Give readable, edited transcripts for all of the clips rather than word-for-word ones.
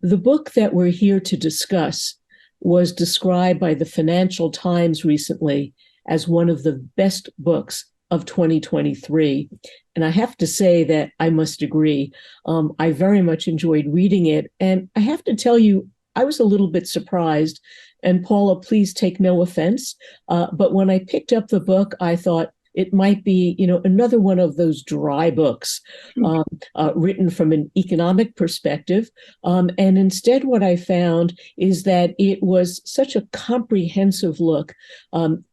The book that we're here to discuss was described by the Financial Times recently as one of the best books of 2023. And I have to say that I must agree. I very much enjoyed reading it. And I have to tell you, I was a little bit surprised. And Paula, please take no offense. But when I picked up the book, I thought, it might be, another one of those dry books written from an economic perspective. And instead, what I found is that it was such a comprehensive look,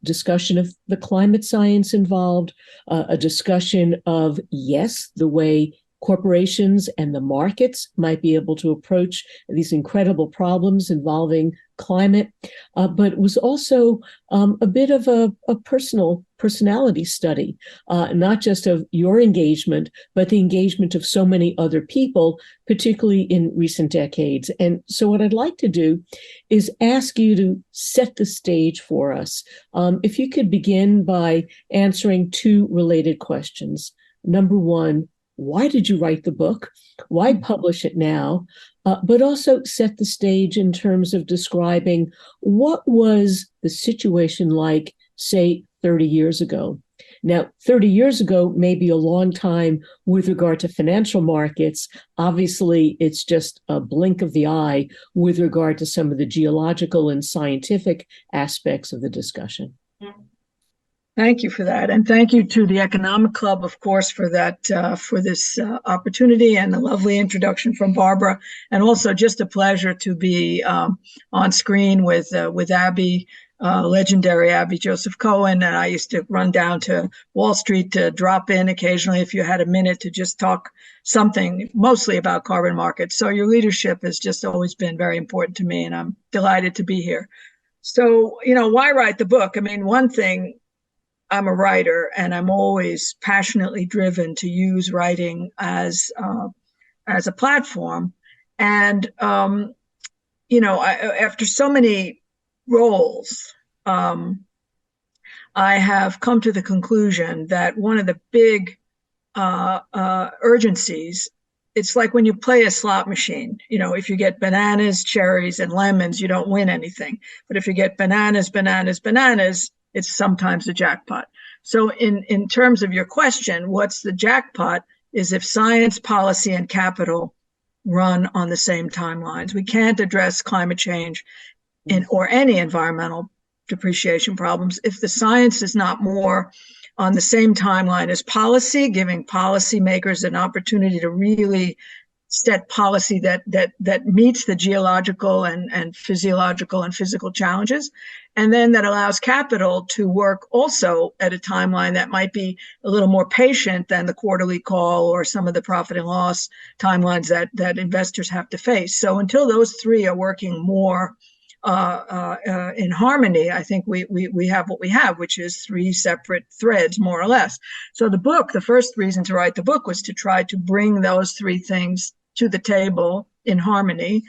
discussion of the climate science involved, a discussion of, yes, the way corporations and the markets might be able to approach these incredible problems involving climate, but it was also a bit of a personality study, not just of your engagement, but the engagement of so many other people, particularly in recent decades. And so what I'd like to do is ask you to set the stage for us. If you could begin by answering two related questions. Number one, why did you write the book? Why publish it now? But also set the stage in terms of describing what was the situation like, say, 30 years ago. Now, 30 years ago may be a long time with regard to financial markets. Obviously, it's just a blink of the eye with regard to some of the geological and scientific aspects of the discussion. Thank you for that. And thank you to the Economic Club, of course, for that, for this opportunity and a lovely introduction from Barbara. And also just a pleasure to be on screen with Abby, legendary Abby Joseph Cohen. And I used to run down to Wall Street to drop in occasionally if you had a minute to just talk something, mostly about carbon markets. So your leadership has just always been very important to me, and I'm delighted to be here. So, why write the book? I mean, one thing, I'm a writer, and I'm always passionately driven to use writing as a platform. And after so many roles, I have come to the conclusion that one of the big urgencies, it's like when you play a slot machine. If you get bananas, cherries, and lemons, you don't win anything. But if you get bananas, it's sometimes a jackpot. So in terms of your question, what's the jackpot is if science, policy, and capital run on the same timelines. We can't address climate change or any environmental depreciation problems if the science is not more on the same timeline as policy, giving policymakers an opportunity to really set policy that meets the geological and physiological and physical challenges, and then that allows capital to work also at a timeline that might be a little more patient than the quarterly call or some of the profit and loss timelines that investors have to face. So until those three are working more in harmony, I think we have what we have, which is three separate threads, more or less. So the first reason to write the book was to try to bring those three things to the table in harmony,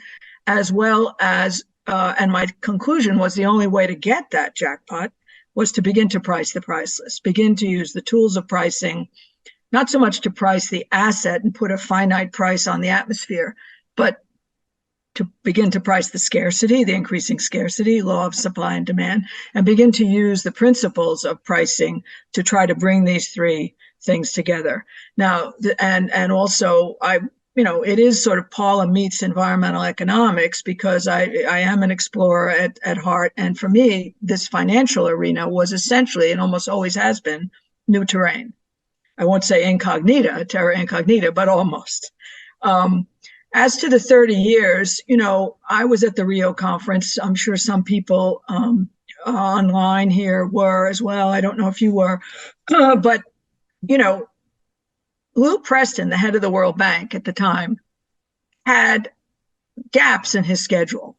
as well as, and my conclusion was the only way to get that jackpot was to begin to price the priceless, begin to use the tools of pricing, not so much to price the asset and put a finite price on the atmosphere, but to begin to price the scarcity, the increasing scarcity, law of supply and demand, and begin to use the principles of pricing to try to bring these three things together. Now, and also it is sort of Paula meets environmental economics, because I am an explorer at heart. And for me, this financial arena was essentially, and almost always has been, new terrain. I won't say incognita, terra incognita, but almost. As to the 30 years, I was at the Rio conference. I'm sure some people online here were as well. I don't know if you were, but, Lou Preston, the head of the World Bank at the time, had gaps in his schedule.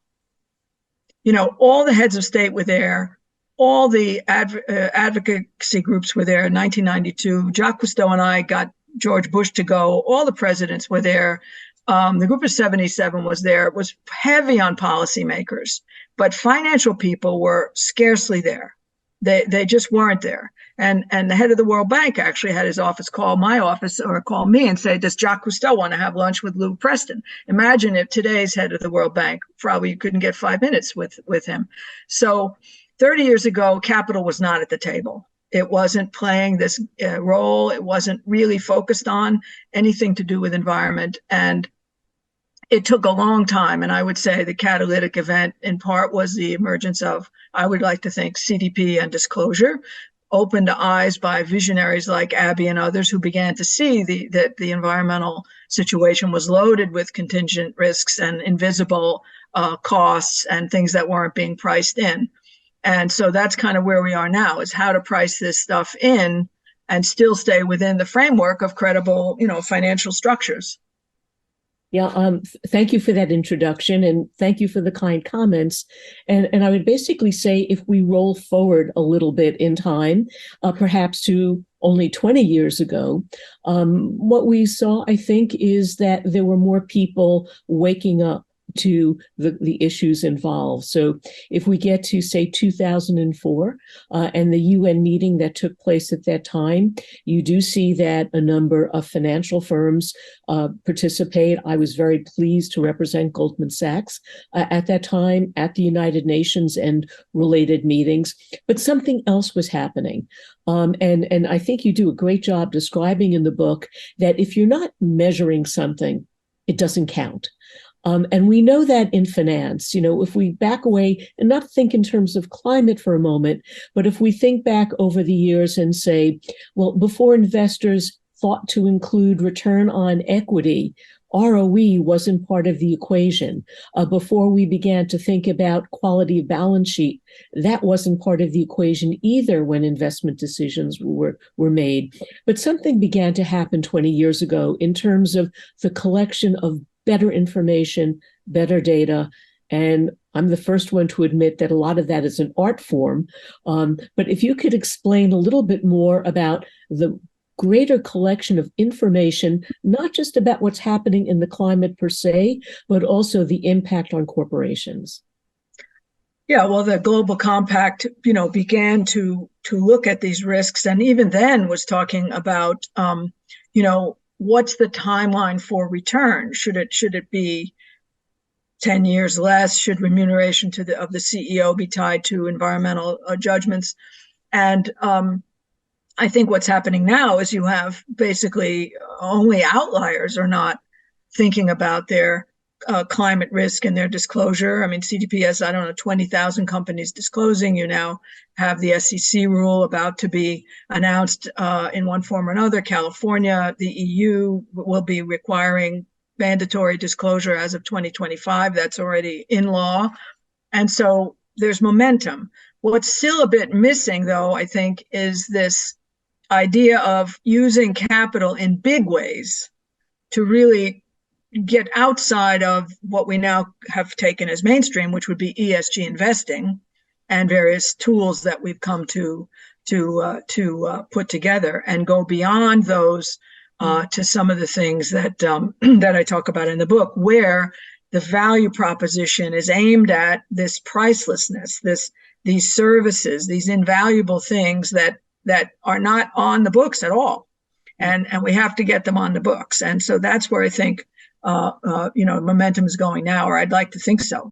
All the heads of state were there. All the advocacy groups were there in 1992. Jacques Cousteau and I got George Bush to go. All the presidents were there. The group of 77 was there. It was heavy on policymakers, but financial people were scarcely there. They just weren't there. And the head of the World Bank actually had his office call my office or call me and say, does Jacques Cousteau want to have lunch with Lou Preston? Imagine if today's head of the World Bank, probably you couldn't get 5 minutes with him. So 30 years ago, capital was not at the table. It wasn't playing this role. It wasn't really focused on anything to do with environment. And it took a long time. And I would say the catalytic event in part was the emergence of, I would like to think, CDP and disclosure, opened to eyes by visionaries like Abby and others who began to see that the environmental situation was loaded with contingent risks and invisible costs and things that weren't being priced in. And so that's kind of where we are now, is how to price this stuff in and still stay within the framework of credible, financial structures. Yeah, thank you for that introduction, and thank you for the kind comments. And I would basically say, if we roll forward a little bit in time, perhaps to only 20 years ago, what we saw, I think, is that there were more people waking up to the issues involved. So if we get to, say, 2004 and the UN meeting that took place at that time, you do see that a number of financial firms participate. I was very pleased to represent Goldman Sachs at that time at the United Nations and related meetings, but something else was happening. And I think you do a great job describing in the book that if you're not measuring something, it doesn't count. And we know that in finance, if we back away and not think in terms of climate for a moment, but if we think back over the years and say, well, before investors thought to include return on equity, ROE wasn't part of the equation. Before we began to think about quality of balance sheet, that wasn't part of the equation either when investment decisions were made. But something began to happen 20 years ago in terms of the collection of better information, better data. And I'm the first one to admit that a lot of that is an art form. But if you could explain a little bit more about the greater collection of information, not just about what's happening in the climate per se, but also the impact on corporations. Yeah, well, the Global Compact, began to look at these risks, and even then was talking about, what's the timeline for return? Should it be 10 years less? Should remuneration of the CEO be tied to environmental judgments? And I think what's happening now is you have basically only outliers are not thinking about their climate risk and their disclosure. I mean, CDP has, 20,000 companies disclosing. You now have the SEC rule about to be announced in one form or another. California, the EU will be requiring mandatory disclosure as of 2025. That's already in law. And so there's momentum. What's still a bit missing, though, I think, is this idea of using capital in big ways to really get outside of what we now have taken as mainstream, which would be ESG investing and various tools that we've come to put together, and go beyond those to some of the things that that I talk about in the book, where the value proposition is aimed at this pricelessness, these services, these invaluable things that are not on the books at all, and we have to get them on the books. And so that's where I think momentum is going now, or I'd like to think so.